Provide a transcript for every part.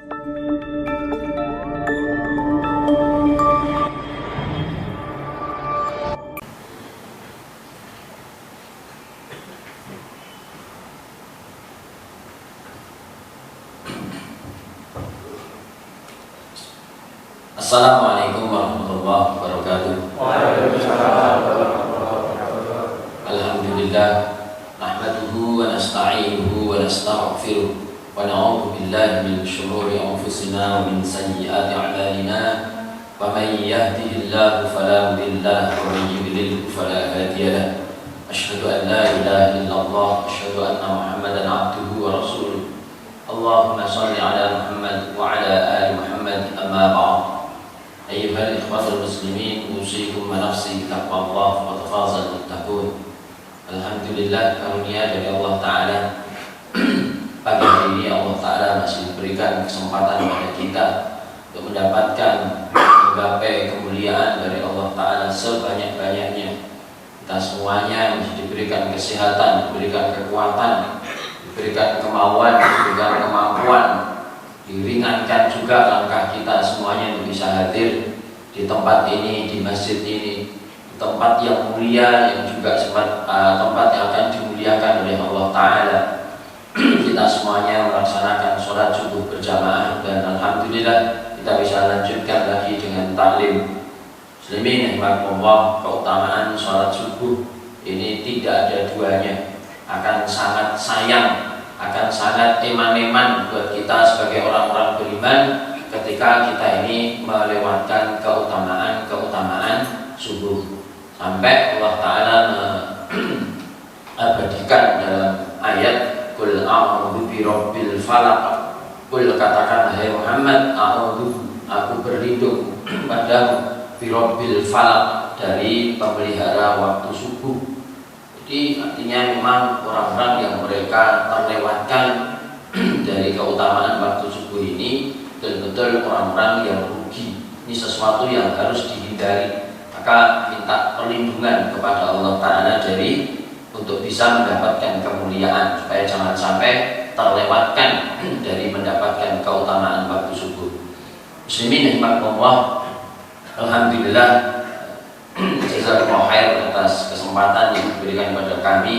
Assalamualaikum warahmatullahi wabarakatuh. Waalaikumsalam warahmatullahi wabarakatuh. Alhamdulillah, nahmaduhu wa nasta'inuhu wa nastaghfiruh wa na'udzu billahi min shururi anfusina wa min sayyiati a'malina. Wa may yahdihillahu fala mudilla lahu wa may yudlil fala hadiya lahu. Asyhadu an la ilaha illallah wa asyhadu anna Muhammadan 'abduhu wa rasuluh. Allahumma shalli 'ala Muhammad wa 'ala ali Muhammad, amma ba'd. Ayyuhal ikhwatul muslimin, usikum wa nafsi bitaqwallah wa tafazal muttaqun. Alhamdulillah, karunia dari Allah Ta'ala. Pagi hari ini Allah Ta'ala masih berikan kesempatan kepada kita untuk mendapatkan menggapai kemuliaan dari Allah Ta'ala sebanyak-banyaknya. Kita semuanya masih diberikan kesehatan, diberikan kekuatan, diberikan kemauan, diberikan kemampuan, diringankan juga langkah kita semuanya untuk bisa hadir di tempat ini, di masjid ini, di tempat yang mulia, yang juga tempat yang akan dimuliakan oleh Allah Ta'ala. Kita semuanya melaksanakan sholat subuh berjamaah, dan alhamdulillah kita bisa lanjutkan lagi dengan taklim. Muslimin rahimakumullah, keutamaan sholat subuh ini tidak ada duanya. Akan sangat sayang, akan sangat eman-eman buat kita sebagai orang-orang beriman ketika kita ini melewatkan keutamaan subuh. Sampai Allah Ta'ala mengabadikan dalam ayat Qul a'udzu birabbil falaq. Qul, katakan hai Muhammad, a'udzu, aku berlindung padamu, birabbil falaq, dari pemelihara waktu subuh. Jadi artinya memang orang-orang yang mereka terlewatkan dari keutamaan waktu subuh ini betul-betul orang-orang yang rugi. Ini sesuatu yang harus dihindari. Maka minta perlindungan kepada Allah Ta'ala untuk bisa mendapatkan kemuliaan, supaya jangan sampai terlewatkan dari mendapatkan keutamaan waktu subuh. Muslimin rahimakumullah, alhamdulillah, jazakumullah khair atas kesempatan yang diberikan kepada kami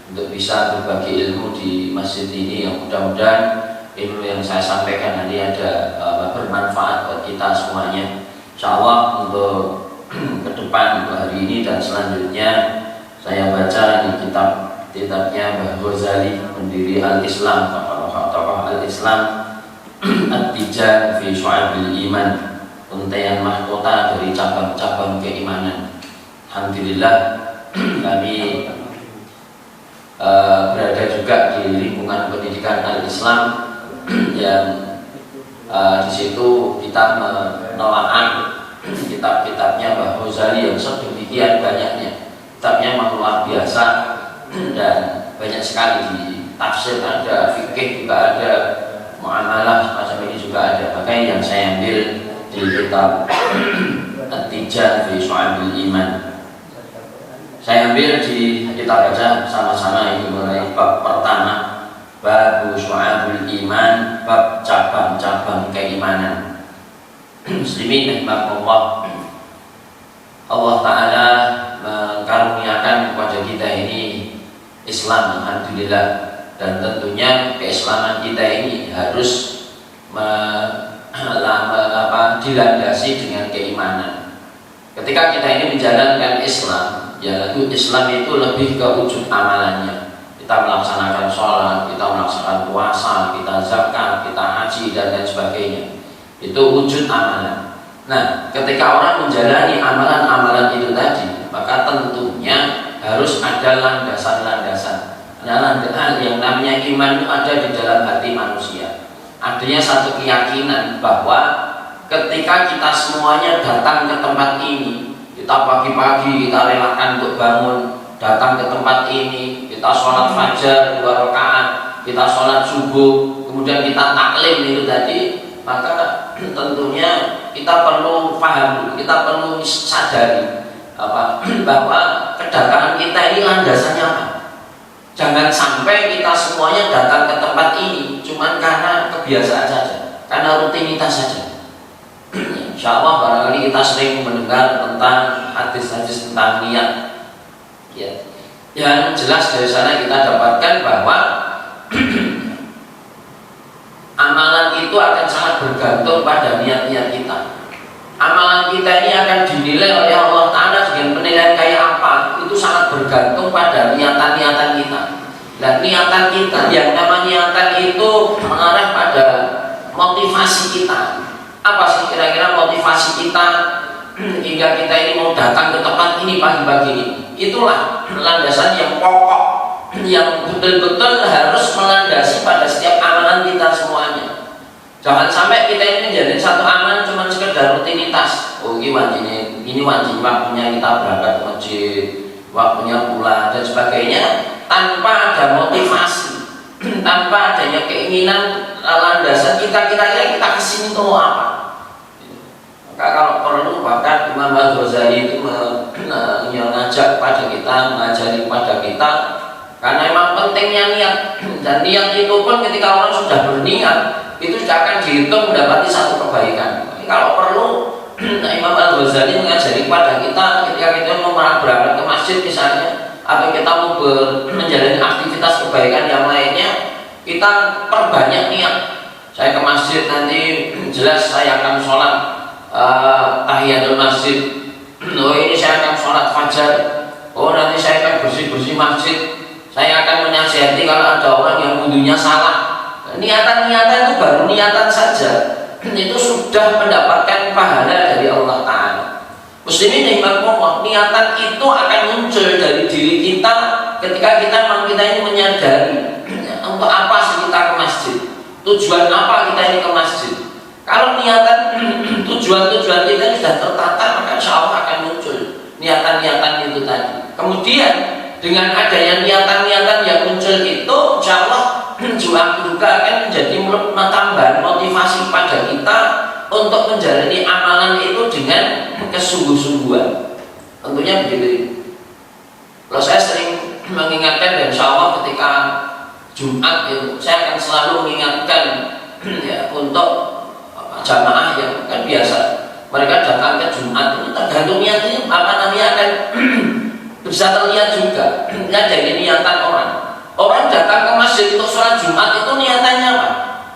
untuk bisa berbagi ilmu di masjid ini, yang mudah-mudahan ilmu yang saya sampaikan nanti ada bermanfaat buat kita semuanya. Insyaallah untuk ke depan, untuk hari ini dan selanjutnya, saya baca di kitabnya Mbah Ghazali, pendiri Al-Islam, tokoh Al-Islam, At-Tijan fi Syu'abil Iman, untaian mahkota dari cabang-cabang keimanan. Alhamdulillah, kami berada juga di lingkungan pendidikan Al-Islam yang di situ kita menelaah kitab-kitabnya Mbah Ghazali yang sedemikian banyaknya. Kitabnya memang luar biasa dan banyak sekali, di tafsir ada, fikih juga ada, muamalah macam ini juga ada. Makanya yang saya ambil di kitab At-Tijan fi Syu'abil Iman, saya ambil kita baca sama-sama. Ini mulai bab pertama, bab Syu'abil Iman, bab cabang-cabang keimanan. Muslimin rahimakumullah, Allah Ta'ala mengkaruniakan kepada kita ini Islam, alhamdulillah, dan tentunya keislaman kita ini harus dilandasi dengan keimanan. Ketika kita ini menjalankan Islam, yaitu Islam itu lebih ke wujud amalannya. Kita melaksanakan sholat, kita melaksanakan puasa, kita zakat, kita haji, dan lain sebagainya. Itu wujud amalan. Nah, ketika orang menjalani amalan-amalan itu tadi, maka tentunya harus ada landasan-landasan. Nah, yang namanya iman itu ada di dalam hati manusia. Artinya satu keyakinan bahwa ketika kita semuanya datang ke tempat ini, kita pagi-pagi kita relakan untuk bangun, datang ke tempat ini, kita sholat fajar 2 rakaat, kita sholat subuh, kemudian kita taklim itu tadi, maka tentunya kita perlu paham, kita perlu sadari bahwa kedatangan kita ini landasannya apa. Jangan sampai kita semuanya datang ke tempat ini cuman karena kebiasaan saja, karena rutinitas saja. Insya Allah barangkali kita sering mendengar tentang hadis-hadis tentang niat. Ya. Yang jelas dari sana kita dapatkan bahwa amalan itu akan sangat bergantung pada niat-niat kita. Amalan kita ini akan dinilai oleh Allah Ta'ala dengan penilaian kayak apa, itu sangat bergantung pada niatan-niatan kita. Dan niatan kita, yang namanya niatan itu mengarah pada motivasi kita. Apa sih kira-kira motivasi kita hingga kita ini mau datang ke tempat ini pagi-pagi ini? Itulah landasan yang pokok, yang betul-betul harus melandasi pada setiap amalan kita semuanya. Jangan sampai kita ini menjadi satu amalan cuma sekedar rutinitas. Oh ini wajib waktunya kita berangkat ke masjid, waktunya pulang dan sebagainya, tanpa ada motivasi, tanpa adanya keinginan landasan kita kira-kira kita kesini untuk apa. Maka kalau perlu bahkan Imam Al-Ghazali itu mengajak pada kita, mengajari pada kita, karena memang pentingnya niat. Dan niat itu pun ketika orang sudah berniat, itu sudah akan dihitung mendapati satu kebaikan. Jadi kalau perlu Imam Al-Ghazali mengajari pada kita ketika kita mau berangkat ke masjid misalnya, atau kita mau menjalani aktivitas kebaikan yang lainnya, kita perbanyak niat. Saya ke masjid nanti jelas saya akan sholat tahiyatul masjid. Oh ini saya akan sholat fajar. Oh nanti saya akan bersih-bersih masjid. Saya akan menasihati kalau ada orang yang wudunya salah. Niatan-niatan itu baru niatan saja, itu sudah mendapatkan pahala dari Allah Ta'ala. Muslimin rahimakumullah, niatan itu akan muncul dari diri kita ketika kita ini menyadari untuk apa sih kita ke masjid, tujuan apa kita ini ke masjid. Kalau niatan tujuan-tujuan kita sudah tertata, maka insya Allah akan muncul niatan-niatan itu tadi. Kemudian dengan adanya niatan-niatan yang muncul itu, insya Allah juga akan menjadi tambahan motivasi pada kita untuk menjalani amalan itu dengan kesungguh-sungguhan. Tentunya begitu. Kalau saya sering mengingatkan, dan insya Allah ketika Jumat itu saya akan selalu mengingatkan ya, untuk jamaah yang kan biasa mereka datang ke Jumat itu tergantung niatnya apa namanya akan bisa terlihat juga dari niatan orang. Orang datang ke masjid untuk sholat Jumat itu niatannya apa?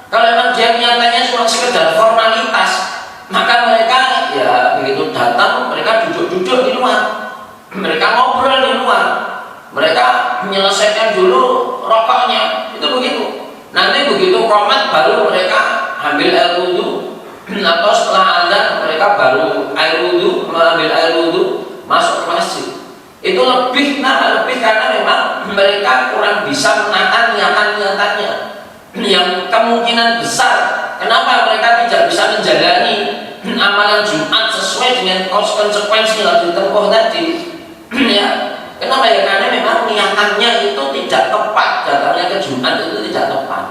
Kalau memang dia niatannya cuma sekedar formalitas, maka mereka ya begitu datang mereka duduk-duduk di luar, mereka ngobrol di luar, mereka menyelesaikan dulu rokoknya, itu begitu. Nanti begitu qomat baru mereka ambil air wudhu, atau setelah azan mereka baru mengambil air wudhu masuk ke masjid. Itu lebih karena memang mereka kurang bisa menata niatan-niatannya yang kemungkinan besar kenapa mereka tidak bisa menjalani amalan Jumat sesuai dengan konsekuensi yang ditempuh tadi ya. Kenapa ya? Karena memang niatannya itu tidak tepat, datangnya ke Jumat itu tidak tepat.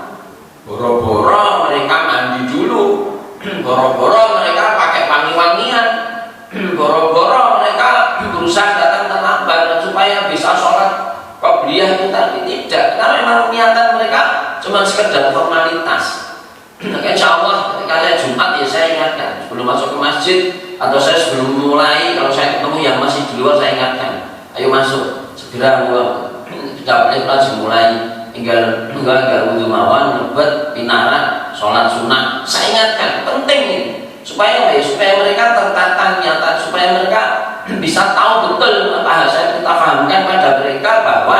Boro-boro mereka mandi dulu, boro-boro mereka pakai wangi-wangian, boro-boro mereka berusaha datang terlambat supaya bisa sholat qobliyah itu tadi. Tidak, karena memang niatan mereka cuma sekedar formalitas. Maka insya Allah ketika saya Jumat ya saya ingatkan sebelum masuk ke masjid atau saya sebelum mulai, kalau saya ketemu yang masih di luar saya ingatkan, ayo masuk segera tidak boleh langsung mulai tinggal wudhu mawon lebet pinara sholat sunnah. Saya ingatkan penting ini supaya mereka tertata niatan, supaya mereka bisa tahu betul apa saya kita pahamkan pada mereka bahwa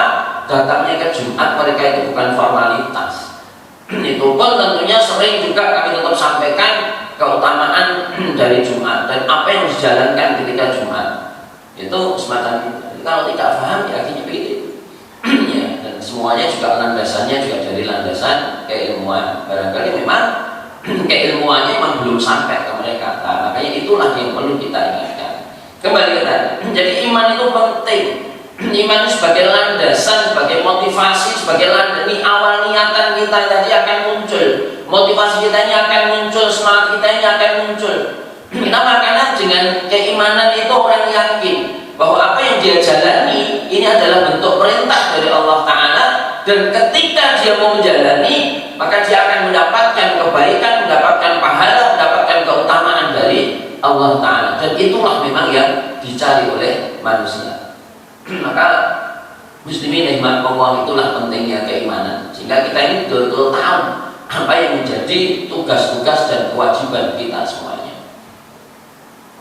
datangnya ke Jumat mereka itu bukan formalitas. Itu pun tentunya sering juga kami tetap sampaikan keutamaan dari Jumat dan apa yang dijalankan ketika Jumat itu semacam itu. Kalau tidak paham ya akhirnya begitu ya, dan semuanya juga landasannya juga dari landasan keilmuan. Barangkali memang keilmuannya memang belum sampai ke mereka. Nah, makanya itulah yang perlu kita ingatkan. Kembali ke tadi, jadi iman itu penting. Iman itu sebagai landasan, sebagai motivasi, sebagai landasan awal niatan kita tadi akan muncul, motivasi kita ini akan muncul, semangat kita ini akan muncul. Kenapa? Karena dengan keimanan itu orang yakin bahwa apa yang dia jalani ini adalah bentuk perintah dari Allah Ta'ala dan ketika dia mau menjalani, maka dia akan mendapatkan kebaikan, mendapatkan pahala, mendapatkan keutamaan dari Allah Ta'ala. Dan itulah memang yang dicari oleh manusia. Maka muslimin rahimakumullah, itulah pentingnya keimanan, sehingga kita ini betul-betul tahu apa yang menjadi tugas-tugas dan kewajiban kita semuanya.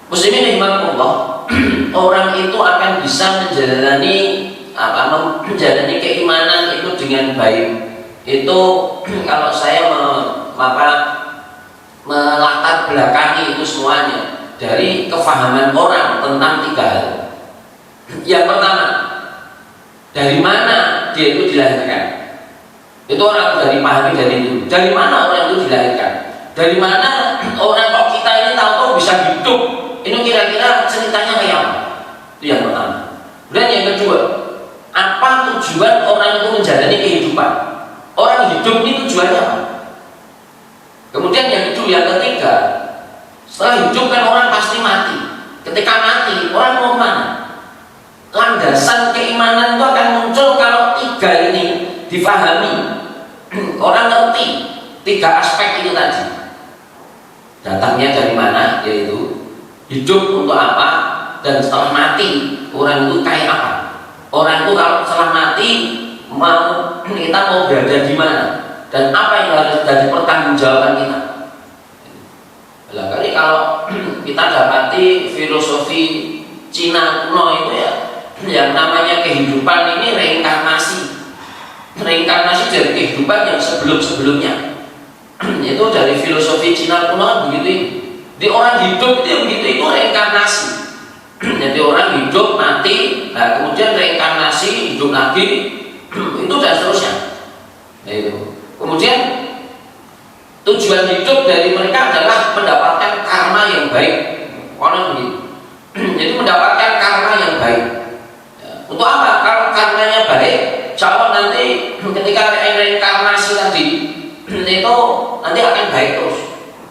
Muslimin rahimakumullah, orang itu akan bisa menjalani keimanan itu dengan baik. Itu kalau saya melatar belakangi itu semuanya dari kefahaman orang tentang 3 hal. Yang pertama, dari mana dia itu dilahirkan? Itu orang sudah dipahami dari dulu. Dari mana orang itu dilahirkan? Dari mana orang kok kita ini tahu bisa hidup? Ini kira-kira ceritanya kayak apa? Itu yang pertama. Dan yang kedua, apa tujuan orang itu menjalani kehidupan? Orang hidup ini tujuannya apa? Kemudian yang ketiga, setelah hidup kan orang pasti mati. Ketika mati, orang mau kemana? Landasan keimanan itu akan muncul kalau 3 ini difahami. Orang ngerti 3 aspek itu tadi. Datangnya dari mana? Yaitu hidup untuk apa, dan setelah mati orang itu kayak apa? Orang itu kalau setelah mati kita mau berada di mana, dan apa yang harus jadi pertanggungjawaban kita. Barangkali kalau kita dapati filosofi Cina kuno itu ya, yang namanya kehidupan ini reinkarnasi dari kehidupan yang sebelum-sebelumnya. Itu dari filosofi Cina kuno begitu. Di orang hidup itu begitu, itu reinkarnasi. Jadi orang hidup mati, nah kemudian reinkarnasi hidup lagi, itu dan seterusnya. Nah, itu. Kemudian tujuan hidup dari mereka adalah mendapatkan karma yang baik. Orang begitu. Jadi mendapatkan karma yang baik. Untuk apa? Kalau karmanya baik, insya Allah nanti ketika reinkarnasi tadi itu nanti akan baik terus,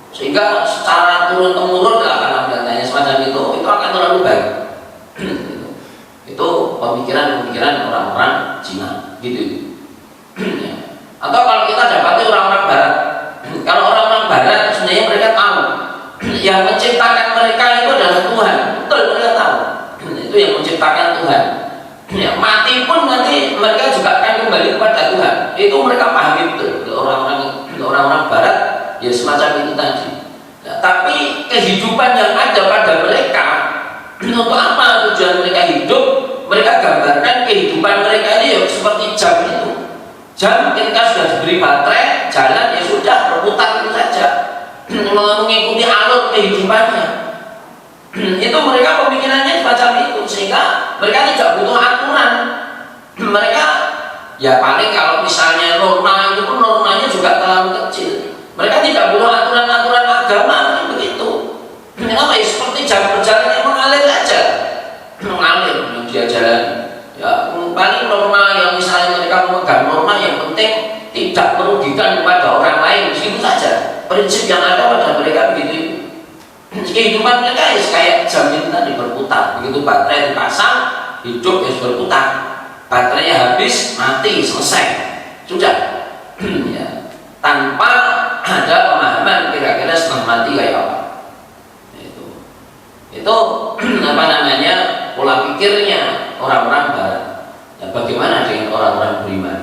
sehingga secara turun temurun akan ada semacam itu akan terlalu baik. Itu pemikiran orang-orang Cina gitu. Atau kalau kita dapati orang-orang Barat, kalau orang-orang Barat sebenarnya mereka tahu yang menciptakan mereka itu adalah Tuhan. Betul, mereka tahu itu yang menciptakan Tuhan. Ya, mati pun nanti mereka juga akan kembali kepada Tuhan. Itu mereka pahami betul. Orang-orang Barat ya semacam itu tadi. Nah, tapi kehidupan yang ada pada mereka, untuk apa tujuan mereka hidup? Mereka gambarkan kehidupan mereka ini ya seperti jam itu. Jam ketika sudah diberi baterai, jalan ya sudah berputar itu saja, mengikuti alur kehidupannya. Itu mereka pemikirannya semacam itu, sehingga mereka tidak butuh aturan. Mereka ya paling kalau misalnya norma itu pun normanya juga terlalu kecil. Mereka tidak butuh aturan-aturan agama begitu. Kenapa? Ya seperti jam berjalan yang mengalir saja, mengalir dia jalan. Ya paling norma yang misalnya mereka memegang norma yang penting tidak merugikan kepada orang lain, itu saja. Prinsip yang ada pada mereka begitu. Kehidupan mereka ya kayak jam itu tadi berputar. Begitu baterai dipasang, hidup ya berputar. Baterainya habis, mati, selesai, sudah. Ya, tanpa ada pemahaman kira-kira setelah mati kayak apa. Itu apa namanya, pola pikirnya orang-orang Barat. Ya, bagaimana dengan orang-orang beriman?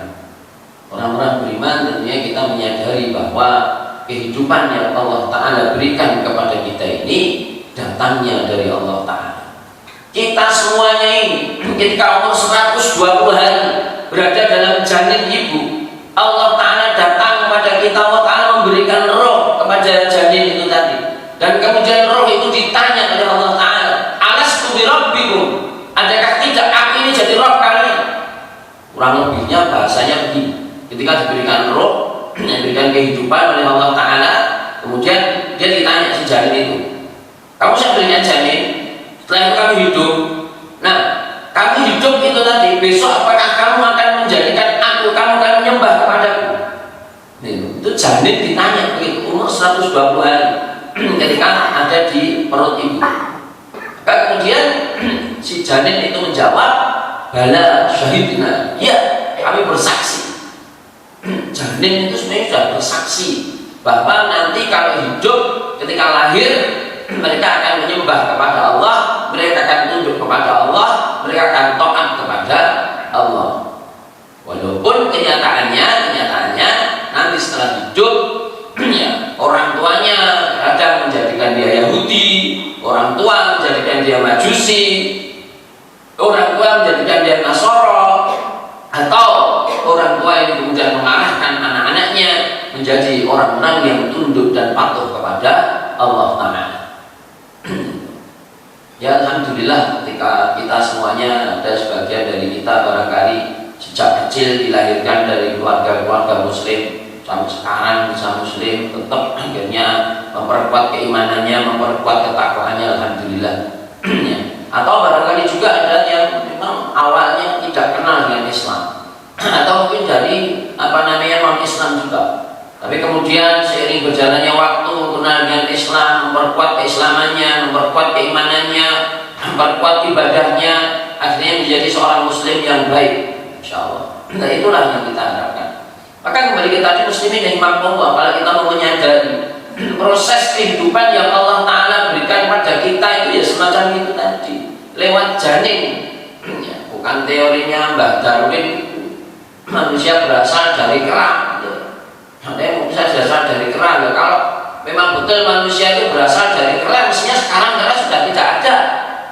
Orang-orang beriman tentunya kita menyadari bahwa kehidupan yang Allah Ta'ala berikan kepada kita ini datangnya dari Allah Ta'ala. Kita semuanya ini ketika umur 120 hari berada dalam janin ibu, Allah Ta'ala datang kepada kita. Allah Ta'ala memberikan roh kepada janin itu tadi, dan kemudian roh itu ditanya oleh Allah Ta'ala, alastu bi rabbikum, adakah tidak aku ini jadi roh kalian? Kurang lebihnya bahasanya begini. Ketika diberikan roh, diberikan kehidupan oleh Allah Ta'ala, kemudian dia ditanya si janin itu, kamu saya berikan janin, setelah itu kamu hidup. Nah, kamu hidup itu tadi, besok apakah kamu akan menjadikan aku, kamu akan menyembah kepadaku? Itu janin ditanya begitu, umur 120 hari ketika ada di perut ibu. Kemudian si janin itu menjawab, bala syahidina, ya kami bersaksi janin itu sebenarnya sudah bersaksi bahwa nanti kalau hidup ketika lahir mereka akan menyembah kepada Allah, mereka akan tunduk kepada Allah, mereka akan taat kepada Allah. Walaupun kenyataannya nanti setelah hidup ya, orang tuanya kadang menjadikan dia Yahudi, orang tua menjadikan dia Majusi, orang tua menjadikan dia Nasoro, atau orang tua yang kemudian mengarahkan anak-anaknya menjadi orang-orang yang tunduk dan patuh kepada Allah Ta'ala. Ya alhamdulillah, ketika kita semuanya, ada sebagian dari kita barangkali sejak kecil dilahirkan dari keluarga-keluarga muslim, sampai sekarang bisa muslim, tetap akhirnya memperkuat keimanannya, memperkuat ketakwaannya, alhamdulillah. Atau barangkali juga ada yang memang awalnya tidak kenal dengan Islam, atau mungkin dari non-Islam juga, tapi kemudian seiring berjalannya waktu kenal dengan Islam, memperkuat keislamannya, memperkuat keimanannya, memperkuat ibadahnya, akhirnya menjadi seorang muslim yang baik, insyaallah. Nah itulah yang kita harapkan. Maka kembali ke tadi, muslimin rahimakumullah, kalau kita mau menyadari proses kehidupan yang Allah Ta'ala berikan pada kita itu ya semacam itu tadi, lewat janin ya, bukan teorinya Mbah Darwin manusia berasal dari kera ya. Ada yang bisa berasal dari kera ya. Kalau memang betul manusia itu berasal dari kera, mestinya sekarang kera sudah tidak ada.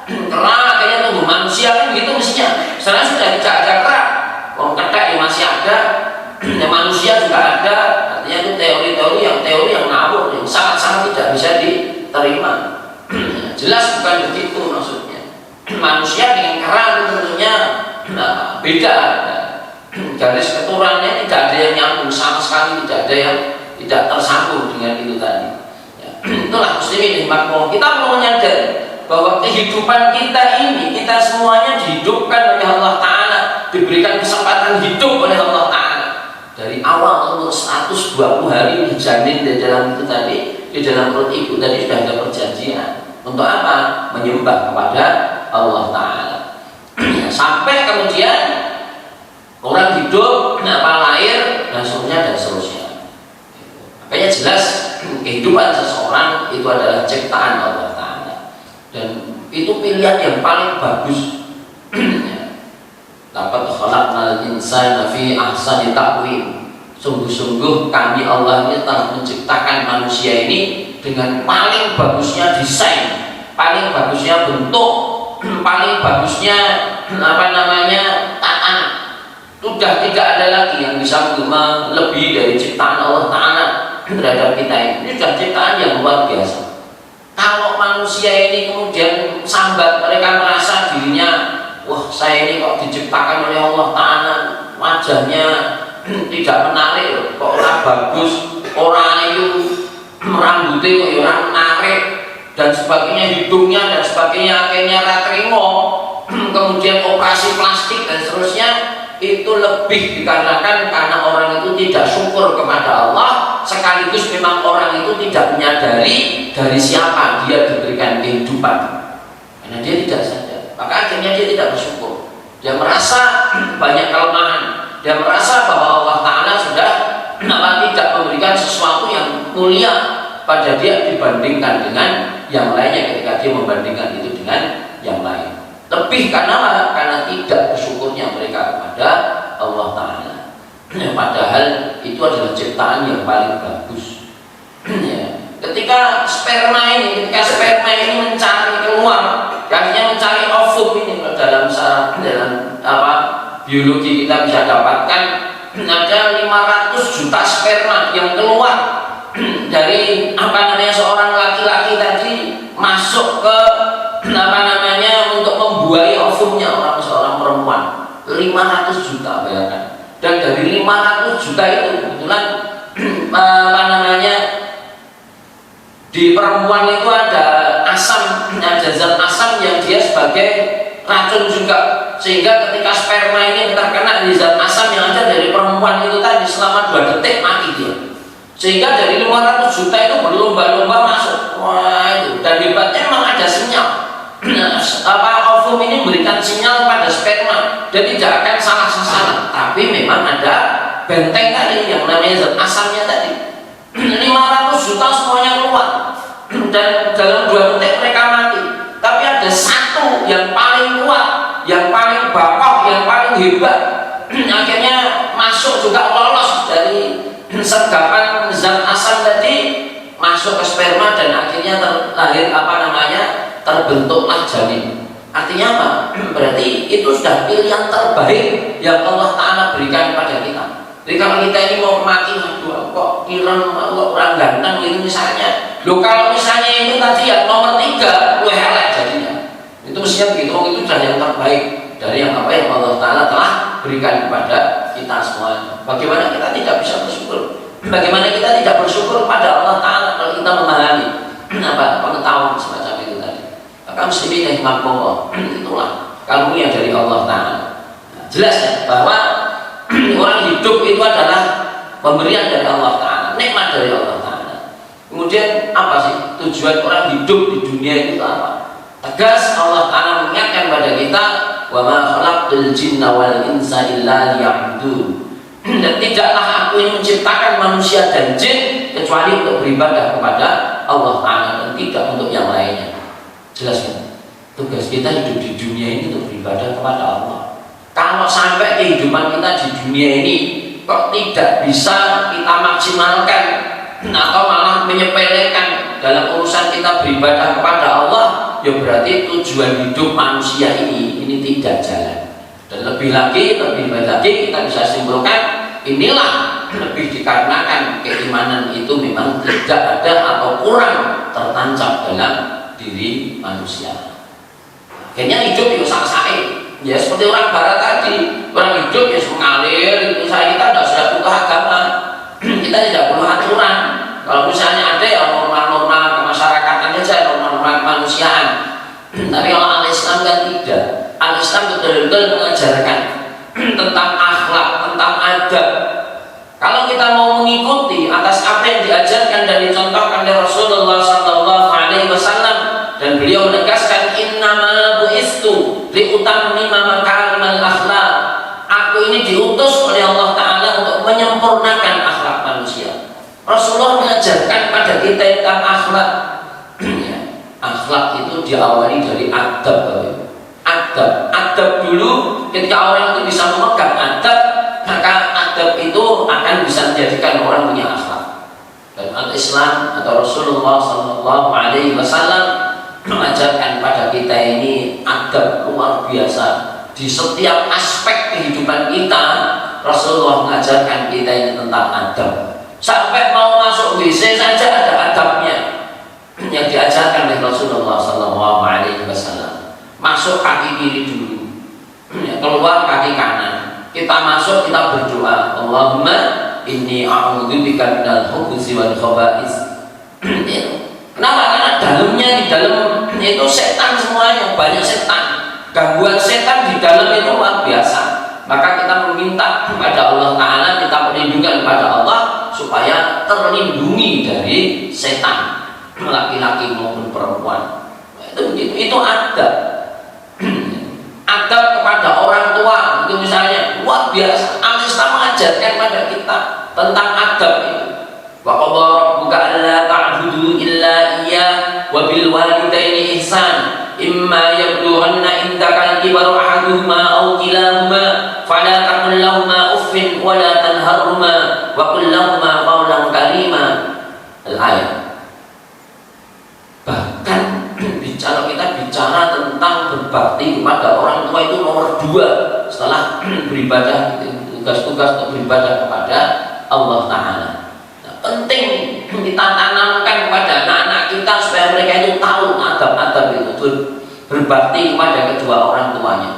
Kera akhirnya tumbuh manusia kan gitu mestinya. Sekarang sudah tidak ada kera, wong kethek yang masih ada, ya manusia juga ada. Artinya itu teori yang ngawur, yang sangat-sangat tidak bisa diterima. Jelas bukan begitu maksudnya. Manusia dengan kera itu tentunya beda. Garis keturunannya tidak ada yang nyambung sama sekali, tidak ada yang tidak tersambung dengan itu tadi ya. Itulah muslimin rahimakumullah, kita perlu menyadari bahwa kehidupan kita ini, kita semuanya dihidupkan oleh Allah Ta'ala, diberikan kesempatan hidup oleh Allah Ta'ala. Dari awal umur 120 hari dijanin di dalam itu tadi, di dalam perut ibu tadi sudah ada perjanjian. Untuk apa? Menyembah kepada Allah Ta'ala. Sampai kemudian orang hidup, lahir, dan seterusnya. Makanya jelas kehidupan seseorang itu adalah ciptaan Allah Ta'ala, dan itu pilihan yang paling bagus. Laqad khalaqnal insana fi ahsani taqwim. Sungguh-sungguh kami Allah ini telah menciptakan manusia ini dengan paling bagusnya desain, paling bagusnya bentuk, paling bagusnya tatan. Sudah tidak ada lagi yang bisa melebihi dari ciptaan Allah Ta'ala terhadap kita ini. Ini sudah ciptaan yang luar biasa. Kalau manusia ini kemudian sambat, mereka merasa dirinya, wah saya ini kok diciptakan oleh Allah Ta'ala, wajahnya tidak menarik, kok orang bagus, orang ayu, rambutnya kok orang menarik, dan sebagainya, hidungnya dan sebagainya, akhirnya ratrimo, kemudian operasi plastik dan seterusnya. Itu lebih dikarenakan karena orang itu tidak syukur kepada Allah, sekaligus memang orang itu tidak menyadari dari siapa dia diberikan kehidupan, karena dia tidak sadar. Maka akhirnya dia tidak bersyukur, dia merasa banyak kelemahan, dia merasa bahwa Allah Ta'ala sudah tidak memberikan sesuatu yang mulia pada dia dibandingkan dengan yang lainnya, ketika dia membandingkan itu dengan yang lain. Lebih karena tidak bersyukurnya mereka kepada Allah Ta'ala. Padahal itu adalah ciptaan yang paling bagus. Ketika sperma ini mencari keluar, akhirnya mencari ovum ini, dalam biologi kita bisa dapatkan ada 500 juta sperma yang keluar dari seorang laki-laki tadi masuk ke untuk membuahi ovumnya seorang perempuan. 500 juta, bayangkan. Dan dari 500 juta itu kebetulan di perempuan itu ada asam, ada zat asam yang dia sebagai racun juga, sehingga ketika sperma ini terkena di zat asam yang ada dari perempuan itu tadi, selama 2 detik mati dia. Sehingga dari 500 juta itu berlomba-lomba masuk. Wah itu, dan hebatnya memang ada sinyal. Ovum ini memberikan sinyal pada sperma dan tidak akan salah sasaran, tapi memang ada benteng tadi yang namanya zat asamnya tadi. 500 juta semuanya keluar dan dalam 2 detik mereka mati. Tapi ada satu yang paling kuat, yang paling bakoh, yang paling hebat, akhirnya masuk juga lolos dari sergapan zat asam tadi, masuk ke sperma dan akhirnya terlahir terbentuklah janin. Artinya apa? Berarti itu sudah pilihan terbaik yang Allah Ta'ala berikan kepada kita. Jadi kalau kita ini mau mati, kok Iran orang ganteng ini misalnya, kalau misalnya itu tadi ya nomor 3, lu helek jadinya. Itu mestinya begitu, itu sudah yang terbaik dari yang apa yang Allah Ta'ala telah berikan kepada kita semua. Bagaimana kita tidak bisa bersyukur? Bagaimana kita tidak bersyukur pada Allah Ta'ala kalau kita memahami pengetahuan semacam itu tadi? Maka muslimin rahimakumullah, itulah karunia dari Allah Ta'ala. Jelas ya bahwa orang hidup itu adalah pemberian dari Allah Ta'ala, nikmat dari Allah Ta'ala. Kemudian apa sih tujuan orang hidup di dunia itu apa? Tegas Allah Ta'ala mengingatkan pada kita, wa ma khalaqtul jinna wal insa illa liya'budun. Dan tidaklah aku ini menciptakan manusia dan jin kecuali untuk beribadah kepada Allah Ta'ala dan tidak untuk yang lainnya. Jelas ya? Tugas kita hidup di dunia ini untuk beribadah kepada Allah. Kalau sampai kehidupan kita di dunia ini kok tidak bisa kita maksimalkan atau malah menyepelekan dalam urusan kita beribadah kepada Allah, ya berarti tujuan hidup manusia ini tidak jalan. Dan lebih lagi kita bisa simpulkan, inilah lebih dikarenakan keimanan itu memang tidak ada atau kurang tertancap dalam diri manusia. Akhirnya hidup itu sak-sae. Ya seperti orang barat tadi, orang hidup ya mengalir, misalnya kita tidak sudah butuh agama, kita tidak perlu aturan. Kalau misalnya ada ya norma-norma kemasyarakatan saja, norma-norma kemanusiaan. Tapi kalau al-Islam kan tidak. Al-Islam betul-betul mengajarkan tentang akhlak, tentang adab. Kalau kita mau mengikuti atas apa yang diajarkan dan dicontohkan oleh Rasulullah SAW, dan beliau menegaskan innama bu'istu liutammima makarimal akhlak. Aku ini diutus oleh Allah Ta'ala untuk menyempurnakan akhlak manusia. Rasulullah mengajarkan pada kita tentang akhlak. Akhlak itu diawali dari adab. Adab dulu, ketika orang itu bisa memegang adab, maka adab itu akan bisa menjadikan orang punya akhlak. Dan al-Islam atau Rasulullah SAW mengajarkan pada kita ini adab luar biasa di setiap aspek kehidupan kita. Rasulullah mengajarkan kita ini tentang adab. Sampai mau masuk WC saja ada adabnya yang diajarkan oleh Rasulullah SAW. Masuk kaki kiri dulu, keluar kaki kanan. Kita masuk, kita berdoa, Allahumma inni a'udzubika minal khubuthi wal khaba'is. Kenapa? Karena di dalam itu setan semuanya, banyak setan. Gangguan setan di dalam itu luar biasa. Maka kita meminta kepada Allah Ta'ala, minta perlindungan kepada Allah supaya terlindungi dari setan, laki-laki maupun perempuan. Itu adab. Adab kepada orang tua itu misalnya luar biasa. Al-Islam mengajarkan pada kita tentang adab itu. Wa qadha rabbuka alla ta'budu illa iyyah wa bil walidaini ihsan imma yablughanna indaka al-kibara ahaduhuma aw kilahuma fala taqul lahumā uffin wa la tanharhumā wa qul lahumā qawlan karīmā. Al-ayat. Bahkan kalau kita bicara tentang berbakti kepada orang tua itu nomor 2 setelah beribadah, tugas-tugas untuk beribadah kepada Allah Ta'ala. Nah, penting kita tanamkan kepada anak-anak kita supaya mereka itu tahu adab-adab itu, berbakti kepada kedua orang tuanya.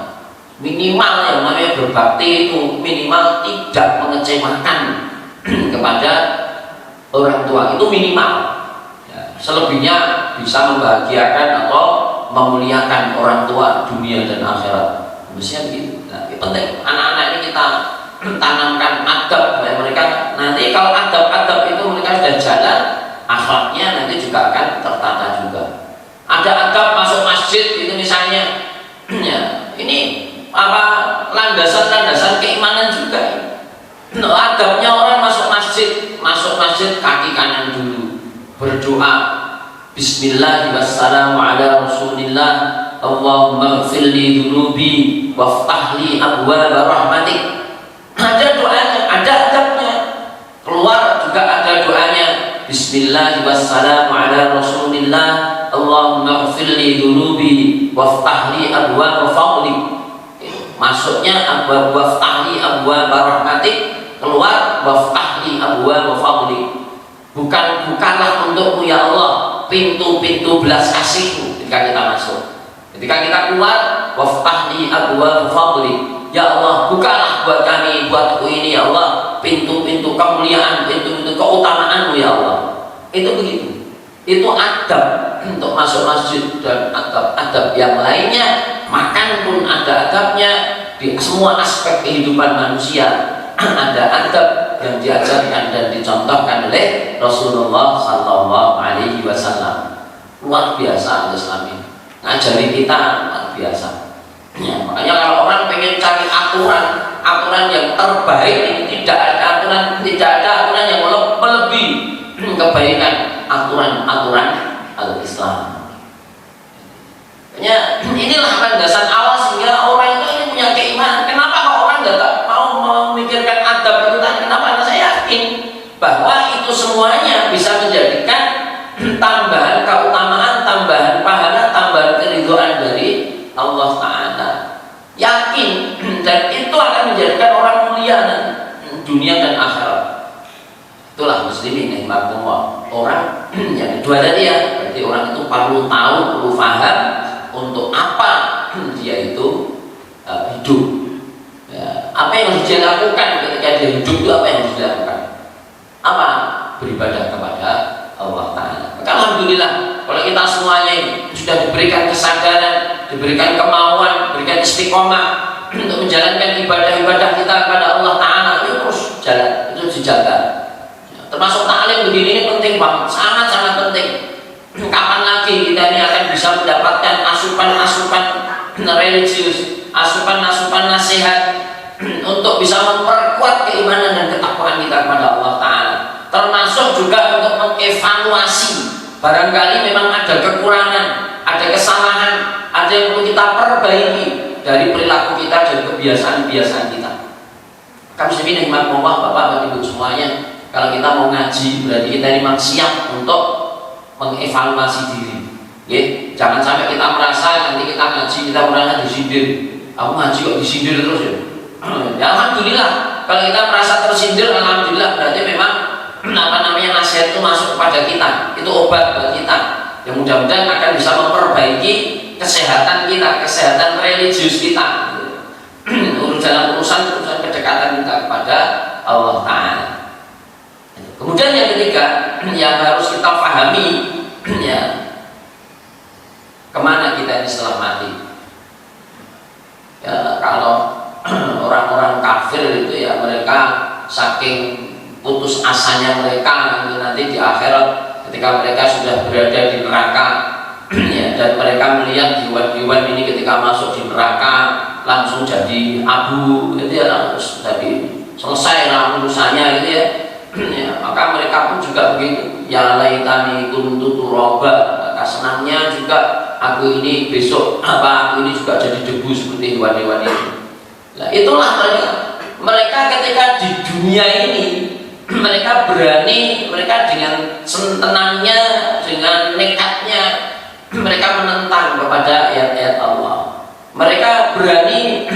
Minimal yang namanya berbakti itu minimal tidak mengecewakan kepada orang tua, itu minimal. Selebihnya bisa membahagiakan atau memuliakan orang tua dunia dan akhirat. Mestinya begitu. Nah, penting anak-anak ini kita tanamkan adab supaya mereka nanti kalau adab-adab itu mereka sudah jalan, akhlaknya nanti juga akan tertata juga. Ada adab masuk masjid itu misalnya, ya, ini apa landasan-landasan keimanan juga. Adab masjid kaki kanan dulu, berdoa Bismillah wassalamu ala Rasulillah, Allahumma ighfirli dhunubi waftahli abwaaba rahmatik. Ada doanya, ada adabnya. Keluar juga ada doanya, Bismillah wassalamu ala Rasulillah, Allahumma ighfirli dhunubi waftahli abwaaba fadlik. Masuknya abwaab waftahli abwaaba rahmatik, keluar waftahli abwaaba fadlik. Bukanlah untukmu ya Allah pintu-pintu belas kasihmu ketika kita masuk. Ketika kita keluar, waftahli abwaaba fadlik. Ya Allah, bukalah buat kami, buatku ini ya Allah, pintu-pintu kemuliaan, pintu-pintu keutamaanmu ya Allah. Itu begitu. Itu adab untuk masuk masjid, dan adab-adab yang lainnya. Makan pun ada adabnya. Di semua aspek kehidupan manusia ada adab yang diajarkan dan dicontohkan oleh Rasulullah Sallallahu Alaihi Wasallam. Luar biasa Islam ini, ngajari kita luar biasa. Ya, makanya kalau orang pengen cari aturan yang terbaik, ini tidak ada aturan yang melebihi kebaikan aturan al-Islam. Ya, inilah landasan awal sehingga orang itu punya keimanan. Kenapa kok orang tidak mau memikirkan adab itu tadi? Kenapa? Karena saya yakin bahwa itu semuanya bisa menjadikan tambahan keutamaan, tambahan pahala, tambahan keridhaan dari Allah Ta'ala. Yakin, dan itu akan menjadikan orang mulia dunia dan akhirat. Itulah muslimin rahimahumullah. Orang yang kedua tadi ya, berarti orang itu perlu tahu, perlu paham untuk apa dia itu hidup. Ya, apa yang harus dia lakukan ketika dia hidup itu apa yang harus dia lakukan? Apa? Beribadah kepada Allah Ta'ala. Maka alhamdulillah kalau kita semuanya ini sudah diberikan kesadaran, diberikan kemauan, diberikan istiqomah untuk menjalankan ibadah-ibadah kita kepada Allah Ta'ala, itu terus jalan, itu dijaga. Ya, termasuk ta'lim begini ini penting banget, sangat-sangat penting. Kapan lagi kita ini akan bisa mendapatkan asupan-asupan religius, asupan-asupan nasihat untuk bisa memperkuat keimanan dan ketakwaan kita kepada Allah Ta'ala. Termasuk juga untuk mengevaluasi, barangkali memang ada kekurangan, ada kesalahan, ada yang perlu kita perbaiki dari perilaku kita dan kebiasaan-kebiasaan kita. Kami muslimin rahimahumullah, Bapak Ibu semuanya, kalau kita mau ngaji berarti kita memang siap untuk mengevaluasi diri. Ya, jangan sampai kita merasa nanti kita ngaji kita merasa disindir. Aku ngaji kok disindir terus ya. Ya alhamdulillah, kalau kita merasa tersindir, alhamdulillah berarti memang nasihat itu masuk kepada kita, itu obat buat kita yang mudah-mudahan akan bisa memperbaiki kesehatan kita, kesehatan religius kita dalam urusan kedekatan kita kepada Allah Ta'ala. Kemudian yang ketiga yang harus kita pahami ya, kemana kita ini setelah mati. Ya, kalau orang-orang kafir itu ya mereka saking putus asanya mereka nanti di akhirat ketika mereka sudah berada di neraka ya, dan mereka melihat hewan-hewan ini ketika masuk di neraka langsung jadi abu gitu ya, langsung jadi selesai lah urusannya gitu ya. Ya, maka mereka pun juga begitu, ya laitani kuntu turaba, maka senangnya juga aku ini besok aku ini juga jadi debu seperti hewan-hewan ini. Nah, itulah mereka ketika di dunia ini mereka berani, mereka dengan sentenangnya, dengan nekatnya mereka menentang kepada ayat-ayat Allah. Mereka berani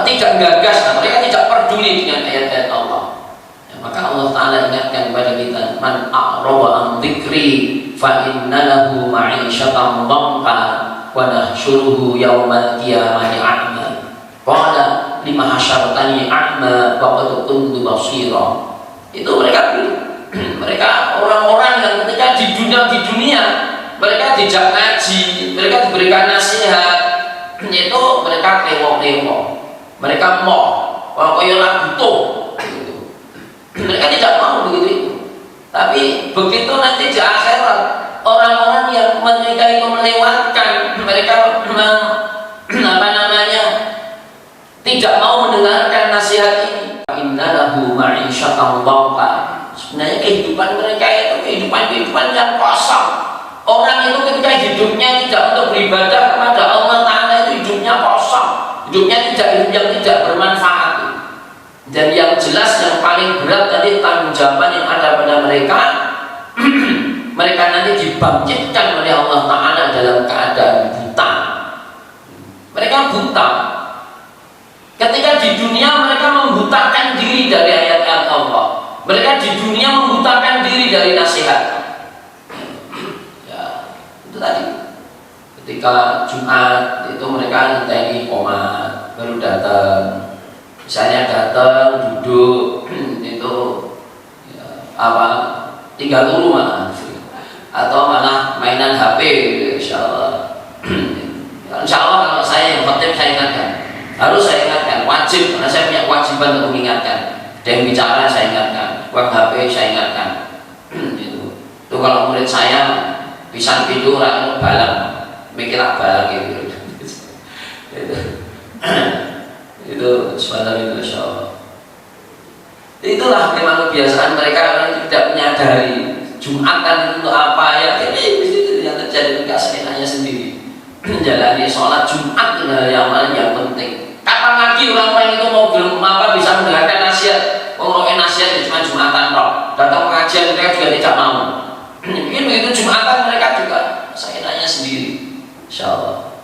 tidak gagas, mereka tidak peduli dengan ayat-ayat Allah. Ya, maka Allah Ta'ala ingatkan kepada kita, man a'rada an dzikri fa inna lahu ma'isyatan dhanka wa nahsyuruhu yaumal qiyamati a'ma. Qala lima hasyartani a'ma wa qad kuntu basira. Itu mereka orang-orang yang ketika di dunia mereka dijak ngaji, mereka diberikan nasihat, itu mereka tewok-tewok, mereka mau kalau kaya lagu tuh mereka tidak mau begitu. Tapi begitu nanti di akhirat orang-orang yang mereka itu melewatkan, mereka tidak mau mendengarkan nasihat ini, innalahu subhanallah, sebenarnya kehidupan mereka itu kehidupan yang kosong. Orang itu ketika hidupnya tidak untuk beribadah kepada Allah Ta'ala itu hidupnya kosong, hidupnya yang tidak bermanfaat. Dan yang jelas yang paling berat tadi tanggung jawab yang ada pada mereka mereka nanti dibangkitkan oleh Allah Ta'ala dalam keadaan buta. Mereka buta. Ketika di dunia mereka membutakan diri dari ayat-ayat Allah, mereka di dunia membutakan diri dari nasihat. Ya, itu tadi. Ketika Jumat itu mereka ngenteni qomat, baru datang. Misalnya datang duduk itu ya, tinggal dulu malah, atau malah mainan HP, insya Allah. Insya Allah kalau saya yang khotib saya ingatkan. Harus saya ingatkan, wajib, karena saya punya kewajiban untuk mengingatkan. Ada yang bicara saya ingatkan, buang HP saya ingatkan. Itu kalau murid saya bisa tidur atau balang, mikirlah balang gitu. Itu subhanallah, insya Allah. Itulah memang kebiasaan mereka yang tidak menyadari Jumatan itu apa ya. Ini yang terjadi dengan kesenangannya sendiri. Menjalani sholat Jumat adalah yang penting. Kapan lagi orang-orang itu mau bisa mendengarkan nasihat? Ngomongin nasihat cuma Jumatan toh. Datang pengajian mereka juga tidak mau. Mungkin begitu Jumatan mereka juga seenaknya sendiri. Insyaallah.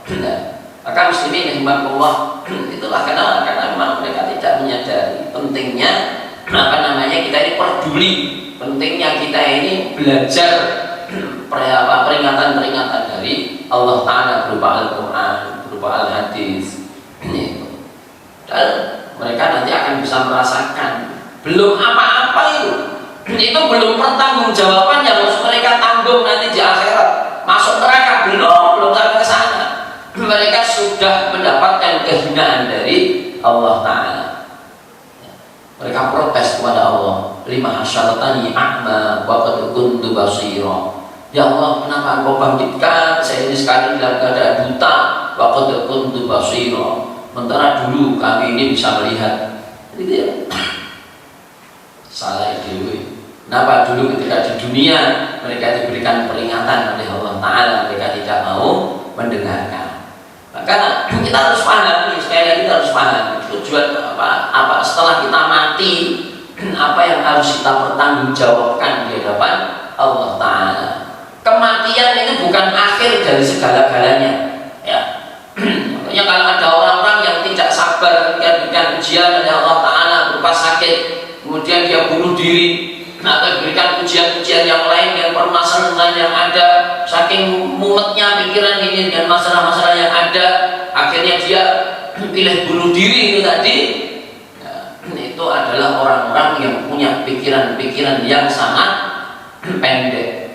Maka muslimin rahimakumullah, itulah karena memang mereka tidak menyadari pentingnya kita ini peduli, pentingnya kita ini belajar peringatan-peringatan dari Allah Ta'ala berupa Al-Quran, berupa Al-Hadis. Dan mereka nanti akan bisa merasakan belum apa-apa itu belum pertanggungjawaban yang harus mereka tanggung nanti di akhirat. Masuk neraka belum sampai ke sana. Mereka sudah mendapatkan kehinaan dari Allah Ta'ala. Mereka protes kepada Allah, lima hasyartani a'ma wa qad kuntu basira. Ya Allah, kenapa engkau bangkitkan saya ini sekarang dalam keadaan buta, wa qad kuntu basira. Sementara dulu kami ini bisa melihat. Gitu ya. Salah dewe. Kenapa dulu ketika di dunia mereka diberikan peringatan oleh Allah Ta'ala, mereka tidak mau mendengarkan. Maka kita harus paham, sekali lagi kita harus paham tujuan apa setelah kita mati, apa yang harus kita pertanggungjawabkan di hadapan Allah Ta'ala. Kematian itu bukan akhir dari segala-galanya, ya. Makanya kalau ada orang-orang yang tidak sabar ketika diberikan ujian oleh Allah Ta'ala berupa sakit, kemudian dia bunuh diri, atau diberikan ujian-ujian yang lain yang permasalahan yang ada, saking mumetnya pikiran ini dengan masalah-masalah yang ada, akhirnya dia pilih bunuh diri itu tadi. Itu adalah orang-orang yang punya pikiran-pikiran yang sangat pendek.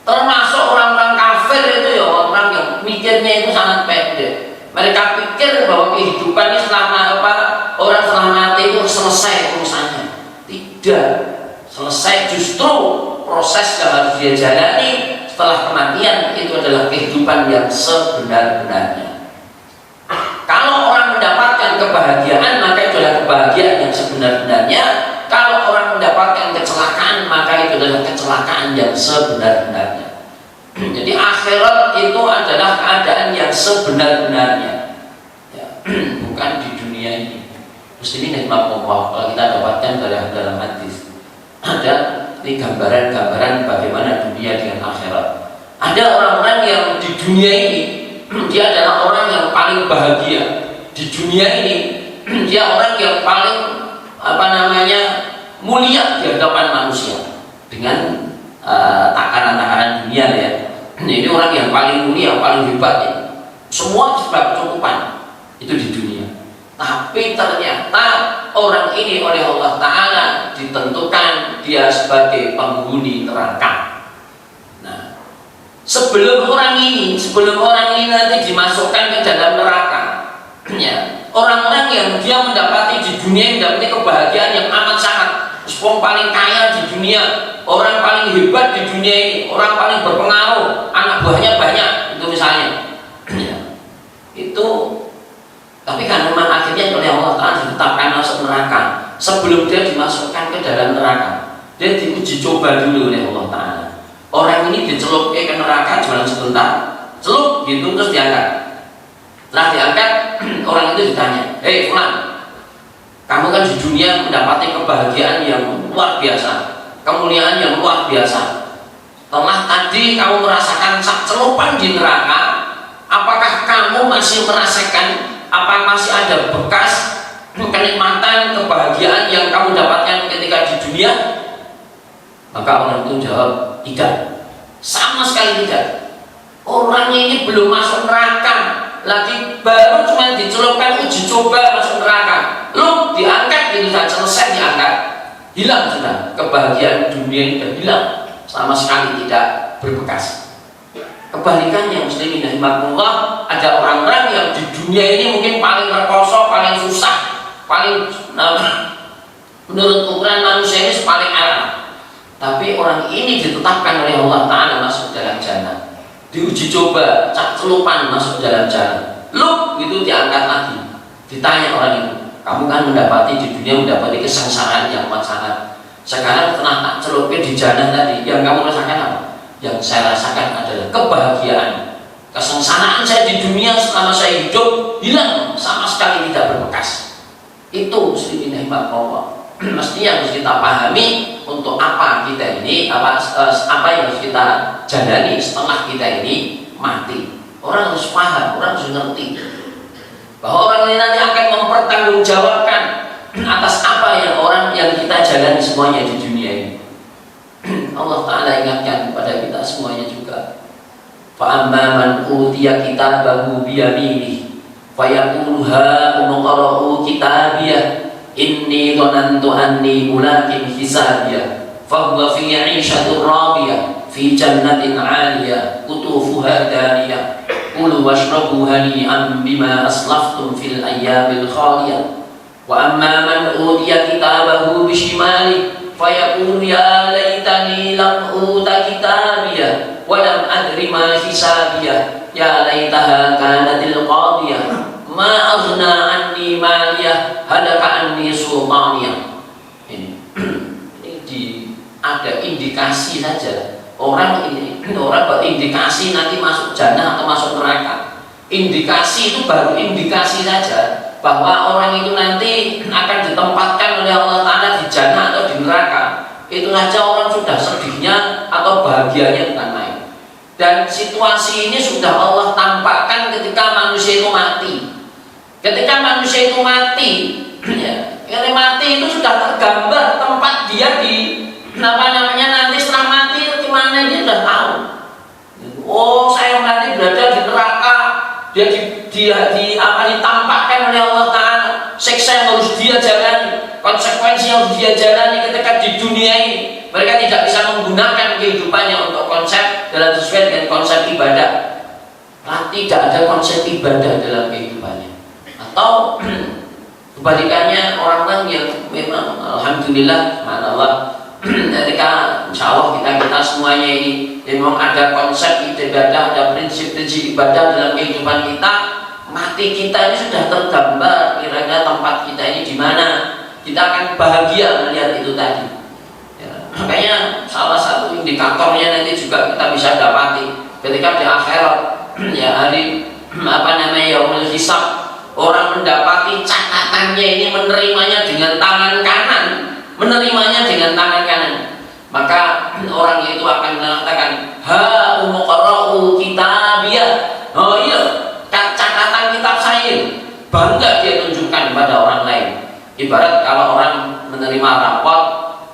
Termasuk orang-orang kafir itu ya, orang yang mikirnya itu sangat pendek. Mereka pikir bahwa kehidupan ini orang setelah mati itu selesai urusannya. Tidak selesai, justru proses yang harus dia jalani setelah kematian itu adalah kehidupan yang sebenar-benarnya. Kalau orang mendapatkan kebahagiaan, maka itu adalah kebahagiaan yang sebenar-benarnya. Kalau orang mendapatkan kecelakaan, maka itu adalah kecelakaan yang sebenar-benarnya. Jadi akhirat itu adalah keadaan yang sebenar-benarnya, ya, bukan di dunia ini. Muslimin rahimakumullah, kalau kita dapatkan dalam hadis ada ini gambaran-gambaran bagaimana dunia dengan akhirat. Ada orang-orang yang di dunia ini dia adalah orang yang paling bahagia. Di dunia ini dia orang yang paling mulia di hadapan manusia dengan takaran-takaran dunia ya. Ini orang yang paling mulia, paling hebat ya. Semua sebab kecukupan itu di dunia. Tapi ternyata orang ini oleh Allah Ta'ala ditentukan dia sebagai penghuni neraka. Nah, sebelum orang ini nanti dimasukkan ke dalam neraka, ya, orang-orang yang dia mendapati di dunia mendapati kebahagiaan yang amat sangat, orang paling kaya di dunia, orang paling hebat di dunia ini, orang paling berpengaruh, anak buahnya banyak, itu misalnya, ya, itu. Tapi kan memang akhirnya oleh Allah Ta'ala ditetapkan masuk neraka. sebelum dia dimasukkan ke dalam neraka. Dia diuji coba dulu oleh Allah Ta'ala. Orang ini dicelup ke neraka cuma sebentar, celup gitu terus diangkat. Setelah diangkat, orang itu ditanya, "Hei Fulan, kamu kan di dunia mendapati kebahagiaan yang luar biasa, kemuliaan yang luar biasa. Setelah tadi kamu merasakan celupan di neraka, apakah kamu masih merasakan apa masih ada bekas kenikmatan, kebahagiaan yang kamu dapatkan ketika di dunia?" Maka orang itu jawab, "Tidak, sama sekali tidak. Orang ini belum masuk neraka, lagi baru cuma dicelupkan uji coba masuk neraka, lu diangkat gitu saja, selesai diangkat, hilang sudah kebahagiaan dunia ini, sudah hilang, sama sekali tidak berbekas." Kebalikannya muslimin rahimakumullah, ada orang-orang yang di dunia ini mungkin paling rekoso, paling susah, paling menurut ukuran manusia ini paling arah, tapi orang ini ditetapkan oleh Allah Ta'ala masuk dalam jannah, diuji coba, celupan masuk dalam jannah, lu itu diangkat lagi, ditanya orang itu, "Kamu kan mendapati di dunia mendapati kesengsaraan yang amat sangat. Sekarang setelah tak celupin di jannah tadi, yang kamu rasakan apa?" "Yang saya rasakan adalah kebahagiaan. Kesengsaraan saya di dunia selama saya hidup hilang, sama sekali tidak berbekas." Itu muslimin rahimakumullah. Mestinya harus kita pahami untuk apa kita ini, apa yang harus kita jalani setelah kita ini mati. Orang harus paham, orang harus ngerti bahwa orang ini nanti akan mempertanggungjawabkan atas apa yang kita jalani semuanya di dunia ini. Allah Ta'ala ingatkan kepada kita semuanya juga, "Fa amma man utiya kitabahu biyaminihi fayaqulu ha umqra'u kitabiyah inni dhanantu anni mulakin hisabiyah fa huwa fi 'ishatin radiyah fi jannatin 'aliyah qutufuha daniyah kulu washrabu hani'an bima aslaftum fil ayyamil khaliyah wa amma man utiya kitabahu bishimalihi fayaqulu ya laitani lam uta kitabiyah wa lam adri ma hisabiyah ya laitaha kanatil qadiyah ma aghna anni maliyah halaka anni sultaniyah." Ini ada indikasi saja orang berindikasi nanti masuk jannah atau masuk neraka. Indikasi itu baru indikasi saja bahwa orang itu nanti akan ditempatkan oleh Allah Ta'ala di jannah atau di neraka. Itu saja orang sudah sedihnya atau bahagianya bukan main. Dan situasi ini sudah Allah tampakkan ketika manusia itu mati. Ketika manusia itu mati, ketika mati itu sudah tergambar tempat dia di nanti setelah mati gimana, dia sudah tahu. Oh, saya nanti berada di neraka. Dia ditampakkan oleh Allah Ta'ala siksa yang harus dia jalani, konsekuensi yang harus dia jalani ketika di dunia ini. Mereka tidak bisa menggunakan kehidupannya untuk konsep dalam sesuai dengan konsep ibadah. Tidak ada konsep ibadah dalam kehidupannya. Atau kebalikannya, orang-orang yang memang alhamdulillah, subhanallah, ketika insya Allah kita semuanya ini memang ada konsep ibadah, ada prinsip-prinsip ibadah dalam kehidupan kita, mati kita ini sudah tergambar kira-kira tempat kita ini di mana. Kita akan bahagia melihat itu tadi. Ya, makanya salah satu indikatornya nanti juga kita bisa dapati ketika di akhirat, ya hari yaumul hisab, orang mendapati catatannya ini menerimanya dengan tangan kanan, maka orang itu akan mengatakan, "Ha umqra'u kitabiyah." Oh iya, catatan kitab saya, bangga dia tunjukkan kepada orang lain. Ibarat kalau orang menerima raport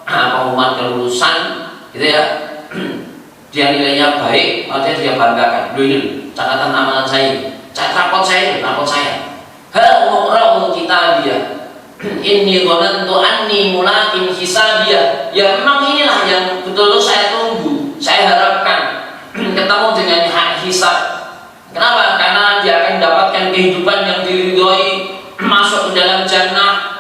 pengumuman kelulusan gitu ya, dia nilainya baik, maka dia banggakan, "Loh ini catatan amalan saya, raport saya. Ha umqra'u kitabiyah inni dhanantu anni mulakin hisabiyah." Ya memang inilah yang betul-betul saya tunggu, saya harapkan ketemu dengan hak hisab. Kenapa? Karena dia akan mendapatkan kehidupan yang diridhoi, masuk ke dalam jannah.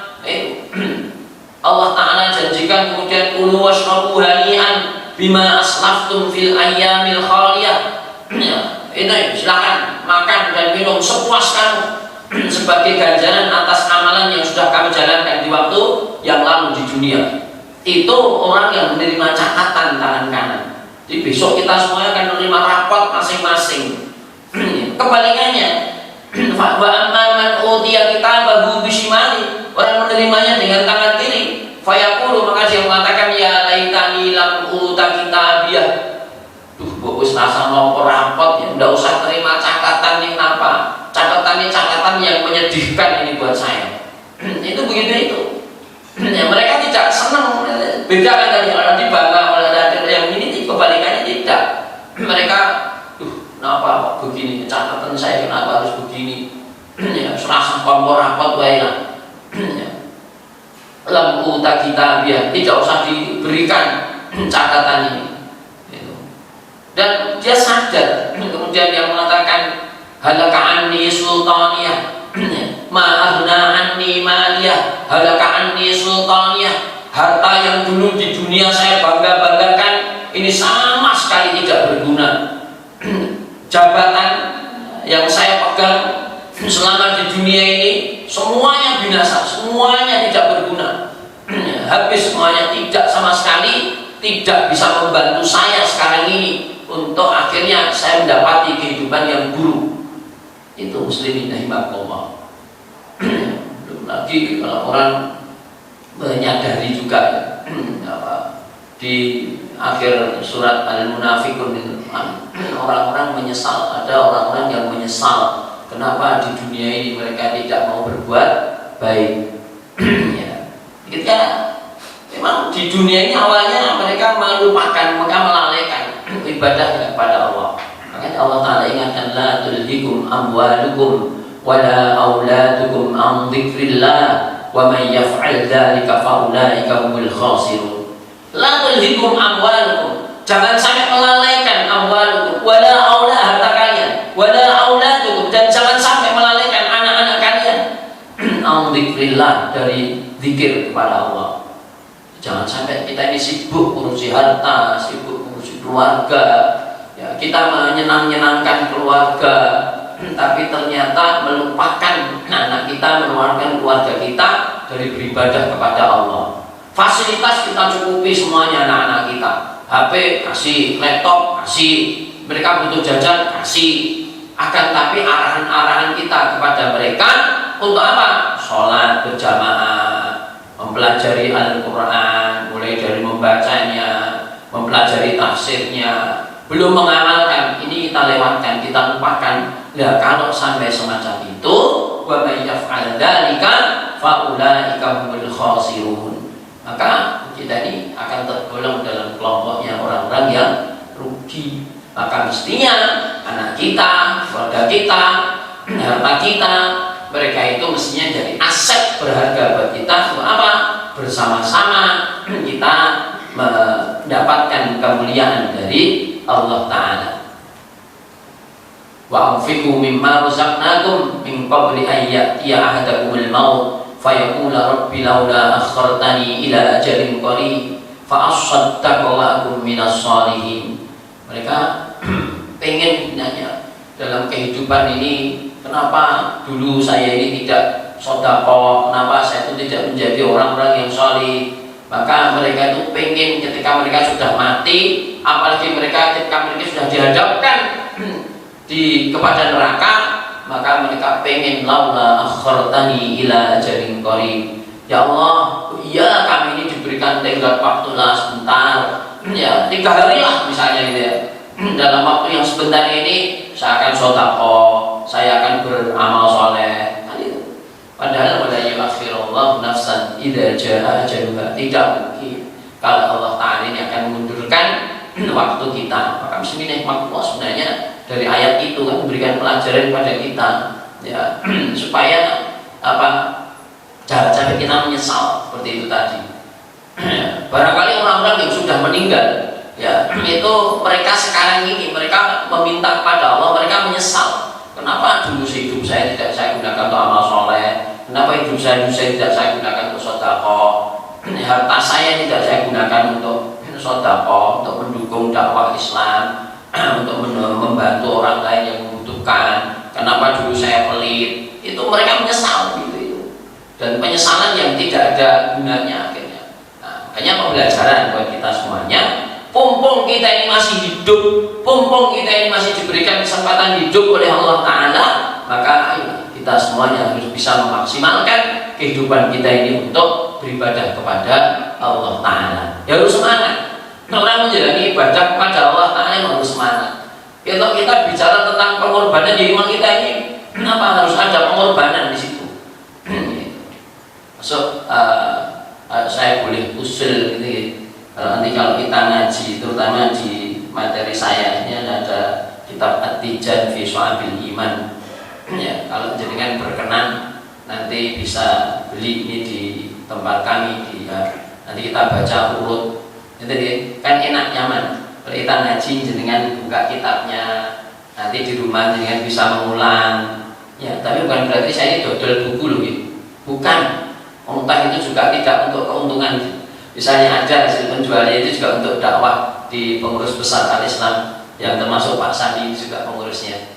Allah Ta'ala janjikan kemudian kulu washrabu hani'an bima aslaftum fil ayyamil khaliyah. Itu silakan makan dan minum sepuas kamu sebagai ganjaran atas amalan yang sudah kami jalankan di waktu yang lalu di dunia. Itu orang yang menerima catatan tangan kanan. Jadi besok kita semuanya akan menerima rapot masing-masing. Kebalikannya, wa amman man utiya kitabahu bisimali, orang menerimanya dengan tangan kiri, fayaqulu, maka dia mengatakan ya laitani lam uta kitabiyah. Wis rasa nopo rapot ya, ndak usah terima catatan ini apa. Catatan ini catatan yang menyedihkan ini buat saya. Itu begitu itu. Ya, mereka tidak senang. Beda kan dari orang dibangga oleh yang ini, kebalikannya tidak. Mereka, kenapa begini? Catatan saya kenapa harus begini? Ya, serasa kompor rapot baiklah. Lam uta kitabiyah, tidak usah diberikan catatan ini. Dan dia sadar, kemudian dia mengatakan halaka anni sultaniyah, ma aghna anni maliyah, halaka anni sultaniyah, harta yang dulu di dunia saya bangga-banggakan ini sama sekali tidak berguna. Jabatan yang saya pegang selama di dunia ini semuanya binasa, semuanya tidak berguna. Habis semuanya, tidak sama sekali tidak bisa membantu saya sekarang ini untuk akhirnya saya mendapati kehidupan yang buruk. Itu muslimin rahimakumullah. Belum lagi kalau orang menyadari juga di akhir surat Al-Munafiqun, orang-orang menyesal, ada orang-orang yang menyesal kenapa di dunia ini mereka tidak mau berbuat baik. Ya. Ketika memang di dunia ini awalnya mereka melupakan, mereka melalaikan ibadah kepada Allah. Makanya Allah Ta'ala ingatkan, la tulhikum amwalukum wala auladukum an dzikrillah wa man yaf'al dzalika fa ulaika humul khasirun. La tulhikum amwalukum, jangan sampai melalaikan amwalukum, wala aulad, harta kalian, wala auladukum, dan jangan sampai melalaikan anak-anak kalian an dzikrillah, dari zikir kepada Allah. Jangan sampai kita ini sibuk urusi harta, sibuk urusi keluarga, ya, kita menyenangkan keluarga, tapi ternyata melupakan anak kita, melupakan keluarga kita dari beribadah kepada Allah. Fasilitas kita cukupi semuanya anak-anak kita, HP kasih, laptop kasih, mereka butuh jajan kasih. Akan tapi arahan-arahan kita kepada mereka untuk apa? Sholat berjamaah, mempelajari Al-Quran, mulai dari membacanya, mempelajari tafsirnya, belum mengamalkan, ini kita lewatkan, kita lupakan. Nah, kalau sampai semacam itu, wa may yaf'al dzalika fa ulaika humul khasirun, maka kita ini akan tergolong dalam kelompoknya orang-orang yang rugi. Maka mestinya anak kita, keluarga kita, harta kita, mereka itu mestinya jadi aset berharga buat kita. Untuk apa? Bersama-sama kita mendapatkan kemuliaan dari Allah Ta'ala. Wa anfiqu mimma razaqnakum min qabli an ya'tiya ahadakumul maut fayaqula rabbi laula akhartani ila ajalin qarib fa asaddaqa wa akum minas shalihin. Mereka pengen nanya, dalam kehidupan ini kenapa dulu saya ini tidak sedekah, kenapa saya itu tidak menjadi orang-orang yang salih. Maka mereka itu pengen ketika mereka sudah mati, apalagi mereka ketika mereka sudah dihadapkan kepada neraka, maka mereka pengen laula akhartani ila ajalin qarib. Ya Allah, ya kami ini diberikan tenggat waktu lah sebentar, ya 3 hari lah misalnya gitu ya. Dalam waktu yang sebentar ini saya akan sedekah, saya akan beramal soleh. Padahal wala yu'akhirullahu nafsan idza jaa ajaluha, tidak mungkin kalau Allah Ta'ala ini akan mengundurkan waktu kita. Maka bismillah Allah sebenarnya dari ayat itu kan memberikan pelajaran kepada kita, ya, supaya apa? Jangan sampai kita menyesal seperti itu tadi. Barangkali orang-orang yang sudah meninggal, ya, itu mereka sekarang ini mereka meminta kepada Allah, mereka menyesal. Kenapa dulu hidup saya tidak saya gunakan untuk amal soleh? Kenapa hidup saya tidak saya gunakan untuk sedekah? Harta saya tidak saya gunakan untuk sedekah, untuk mendukung dakwah Islam, untuk membantu orang lain yang membutuhkan. Kenapa dulu saya pelit? Itu mereka menyesal gitu itu. dan penyesalan yang tidak ada gunanya akhirnya. Nah, makanya pembelajaran buat kita semuanya. Mumpung kita ini masih hidup, mumpung kita ini masih diberikan kesempatan hidup oleh Allah Ta'ala, maka ayo kita semuanya harus bisa memaksimalkan kehidupan kita ini untuk beribadah kepada Allah Ta'ala. Ya harus semangat. Orang menjalani ibadah kepada Allah Ta'ala harus semangat. Kalau kita bicara tentang pengorbanan, jadi memang kita ini kenapa harus ada pengorbanan di situ? Masuk saya boleh usul gitu ya. Nanti kalau kita ngaji, terutama di materi saya ini ada kitab At-Tijan fi Syu'abil Iman. Ya, kalau jenengan berkenan nanti bisa beli ini di tempat kami nanti kita baca urut. Jadi kan enak nyaman. Kalau kita ngaji jenengan buka kitabnya, nanti di rumah jenengan bisa mengulang. Ya, tapi bukan berarti saya dodol buku loh gitu. Bukan. Entah itu juga tidak untuk keuntungan. Misalnya ada hasil penjualnya itu juga untuk dakwah di pengurus besar Al-Islam yang termasuk Pak Sandi juga pengurusnya.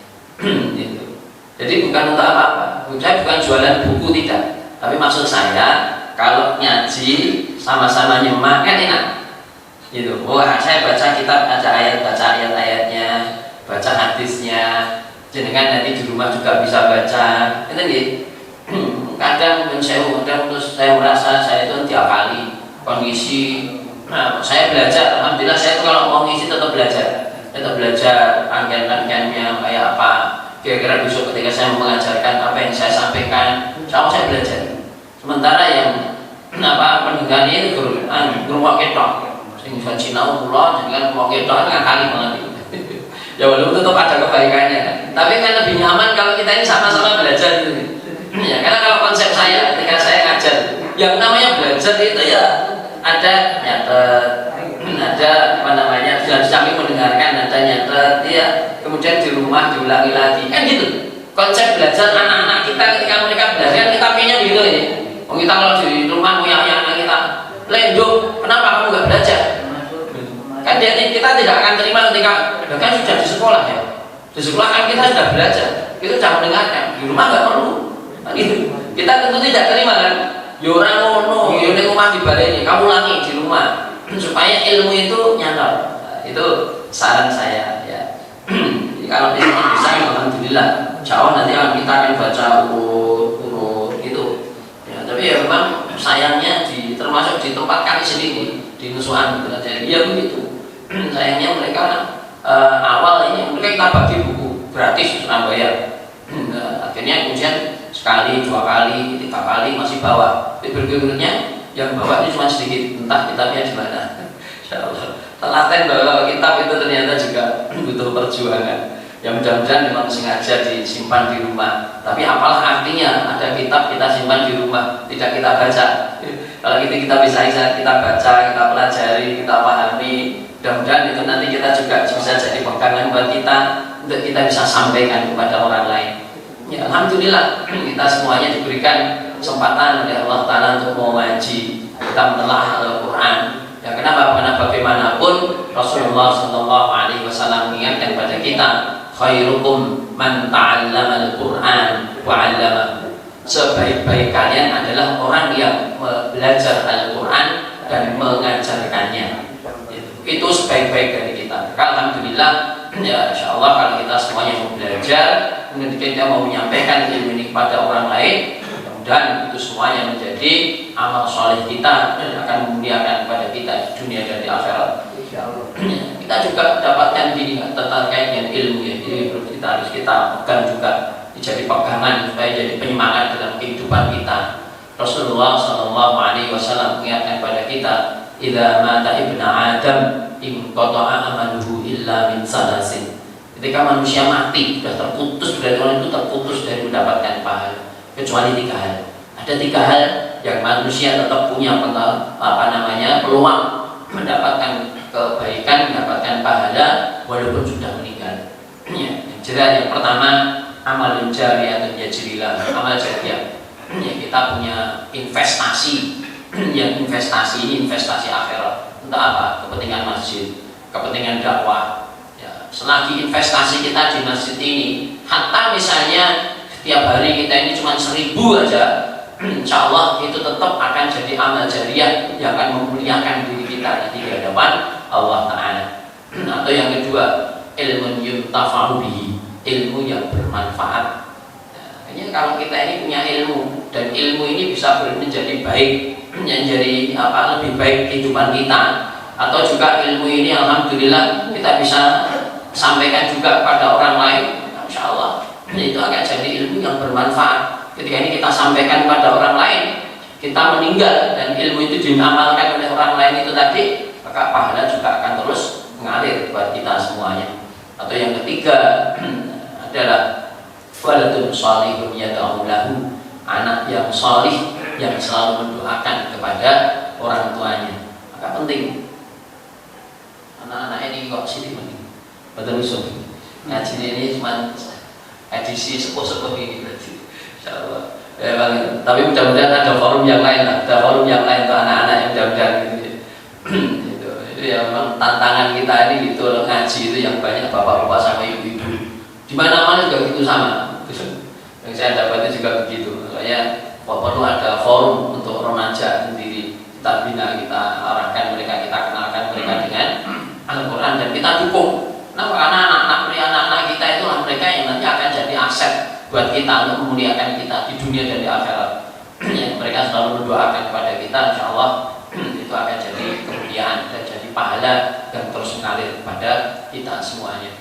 Gitu. Jadi bukan untuk apa-apa. Saya bukan jualan buku tidak. Tapi maksud saya kalau ngaji sama-sama nyemak kan enak. Gitu. Wah, saya baca kitab, baca ayat-ayatnya, baca hadisnya. Jenengan nanti di rumah juga bisa baca. Itu gitu. Kadang terus saya merasa saya itu tiap kali kondisi, saya belajar, alhamdulillah saya itu kalau mau ngisi tetap belajar rangkaian-rangkaiannya kayak apa, kira-kira besok ketika saya mengajarkan apa yang saya sampaikan, saya belajar. Sementara yang pendengarnya itu gerumah ketok, sing sinau kula dengan mau ketok kan kali banget. Ya walaupun tetap ada kebaikannya, tapi kan lebih nyaman kalau kita ini sama-sama belajar gitu. Ya, karena kalau konsep saya ketika saya ngajar, yang namanya belajar itu ya ada nyatet, ada dan sambil mendengarkan, ada nyatet, ya kemudian di rumah diulangi lagi, kan gitu. Konsep belajar anak-anak kita ketika mereka belajar kita pengennya gitu ya. Kita kalau di rumah anak kita lenduk, kenapa kamu nggak belajar? Kan kita tidak akan terima ketika kan sudah di sekolah ya. Di sekolah kan kita sudah belajar, itu sudah mendengarkan. Di rumah nggak perlu. Nah, gitu. Kita tentu tidak terima kan. Ya orang ngono, ya ning omah dibaleni, kamu ulangi di rumah supaya ilmu itu nyantol. Itu saran saya ya. Kalau ini bisa alhamdulillah. Insya nanti kita akan baca urut gitu. Ya, tapi ya memang sayangnya termasuk di tempat kami sendiri di Nusuhan gitu aja. Iya begitu. Sayangnya mereka awal ini mereka kita bagi buku gratis tanpa bayar. Akhirnya kemudian sekali, 2 kali, 3 kali masih bawa. Berikutnya yang bawa ini cuma sedikit, entah kitabnya di mana. Insyaallah. Telaten bawa kitab itu ternyata juga butuh perjuangan. Ya mudah-mudahan memang sengaja disimpan di rumah. Tapi apalah artinya ada kitab kita simpan di rumah, tidak kita baca. Kalau kita bisa kita baca, kita pelajari, kita pahami. Mudah-mudahan itu nanti kita juga bisa jadi pegangan buat kita untuk kita bisa sampaikan kepada orang lain. Ya, alhamdulillah kita semuanya diberikan kesempatan oleh Allah Ta'ala untuk mau ngaji, kita menelaah Al-Quran. Ya kenapa? Karena bagaimanapun Rasulullah SAW mengingatkan kepada kita, khairukum man ta'allama al-Quran wa 'allamahu. Sebaik-baik kalian adalah orang yang belajar Al-Quran dan mengajarkannya. Itu sebaik-baik dari kita. Alhamdulillah, ya insyaallah kalau kita semuanya mau belajar, kemudian kita mau menyampaikan ilmu ini kepada orang lain, mudah-mudahan itu semuanya menjadi amal soleh kita dan akan memuliakan kepada kita di dunia dan di akhirat. Kita juga dapatkan diri terkait dengan ilmu ya, jadi kita harus kita pegang juga, jadi pegangan supaya jadi penyemangat dalam kehidupan kita. Rasulullah SAW mengingatkan kepada kita, idza mata ibnu Adam inqata'a amaluhu illa min salasin. Ketika manusia mati sudah terputus, dari orang itu terputus dari mendapatkan pahala kecuali 3 hal. Ada 3 hal yang manusia tetap punya peluang mendapatkan kebaikan, mendapatkan pahala walaupun sudah meninggal. Yang pertama amal jariyah yajrilah, amal jariyah. Kita punya investasi yang investasi ini investasi akhirat, untuk apa? Kepentingan masjid, kepentingan dakwah ya. Selagi investasi kita di masjid ini, hatta misalnya setiap hari kita ini cuma 1000 aja, insya Allah itu tetap akan jadi amal jariah yang akan memuliakan diri kita nanti di hadapan Allah Ta'ala. Atau yang kedua, ilmu yuntafa'u bihi, ilmu yang bermanfaat. Nah, kalau kita ini punya ilmu dan ilmu ini bisa menjadi baik, menjadi lebih baik kehidupan kita, atau juga ilmu ini alhamdulillah kita bisa sampaikan juga kepada orang lain, insya Allah itu akan jadi ilmu yang bermanfaat. Ketika ini kita sampaikan kepada orang lain, kita meninggal dan ilmu itu diamalkan oleh orang lain itu tadi, maka pahala juga akan terus mengalir buat kita semuanya. Atau yang ketiga adalah waladun shalihun yad'u lahu, anak yang salih yang selalu mendoakan kepada orang tuanya. Maka penting anak-anak ini kok sini penting. Betul usul. Ngaji ini cuma edisi sepuh-sepuh ini berarti. Insyaallah. Tapi mudah-mudahan ada forum yang lain, ada forum yang lain untuk anak-anak yang mudah-mudahan itu ya memang tantangan kita ini gitu, ngaji itu yang banyak bapak-bapak sama ibu-ibu. Di mana-mana juga gitu sama. Yang saya dapat itu juga begitu. Makanya perlu ada forum untuk remaja sendiri. Kita bina, kita arahkan mereka, kita kenalkan mereka dengan Al-Quran dan kita dukung. Nah, karena anak-anak kita itulah mereka yang nanti akan jadi aset buat kita untuk memuliakan kita di dunia dan di akhirat. Mereka selalu mendoakan kepada kita, insya Allah itu akan jadi kemuliaan dan jadi pahala yang terus mengalir kepada kita semuanya.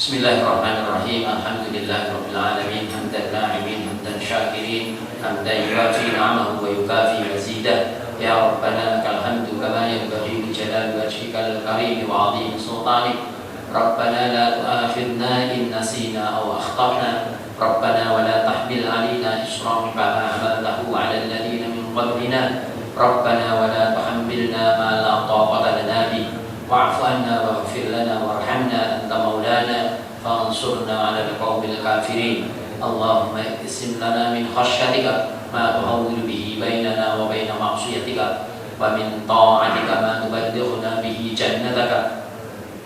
Bismillahirrahmanirrahim. Alhamdulillahirabbil alamin, hamdan na'imin, hamdan syakirin, hamdan yuwafi ni'amahu wa yukafi mazidah. Ya Rabbana lakal hamdu kama yanbaghi li jalali wajhikal karim wa 'azimi sultanik. Rabbana la tu'akhidna in nasina aw akhtana. Rabbana wa la tahmil 'alaina isran kama hamaltahu 'alal ladzina min qablina. Rabbana wa la tuhammilna ma la taqata lana bih. Wa'fu 'anna waghfir lana warhamna anta maulana fansurna 'alal qaumil kafirin. Allahumma iqsim lana min khashyatika ma tuhawwilu bihi bainana wa baina ma'siyatika wa min ta'atika ma tuballighuna bihi jannataka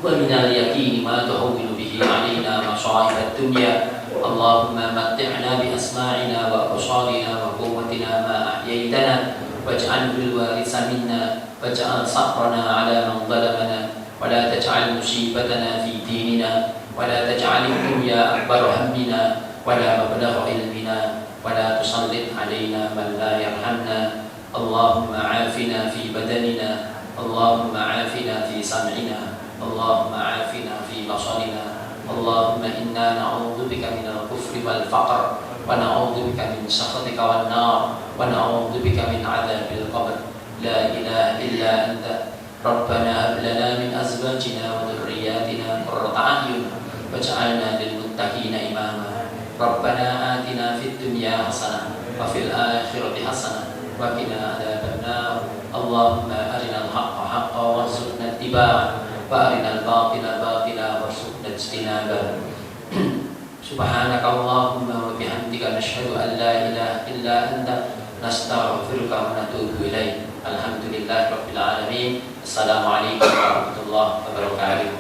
wa min al-yaqini ma tuhawwilu bihi 'alaina masa'ib ad-dunya. Allahumma matti'na bi asma'ina wa absarina wa quwwatina ma ahyaytana waj'alhu al-waritha minna waj'al sa'rana 'ala man zalamana wa la taj'al musibatana fi dinina wa la taj'al ad-dunya akbar hammina wa la mablagha ilmina wa la tusallit 'alaina man la yarhamna. Allahumma 'afina fi badanina, Allahumma 'afina fi sam'ina, Allahumma 'afina fi basarina. Allahumma inna na'udzu bika minal kufri wal faqr wa na'udzu bika min sakhatika wan nar wa na'udzu bika min 'adzabil qabr. La ilaha illa anta. Rabbana hab lana min azwajina wa dhurriyyatina qurrata a'yun waj'alna lil muttaqina imama. Rabbana atina fid dunya hasanah wa fil akhirati hasanah wa qina adzaban nar. Allahumma arinal haqqa haqqan warzuqna ittiba'ah wa arinal batila batila warzuqna ijtinabah. Subhanaka Allahumma wa bihamdika nashhadu an la ilaha illa anta nastaghfiruka wa natubu ilaik. Alhamdulillahirabbil alamin. Assalamualaikum warahmatullahi wabarakatuh.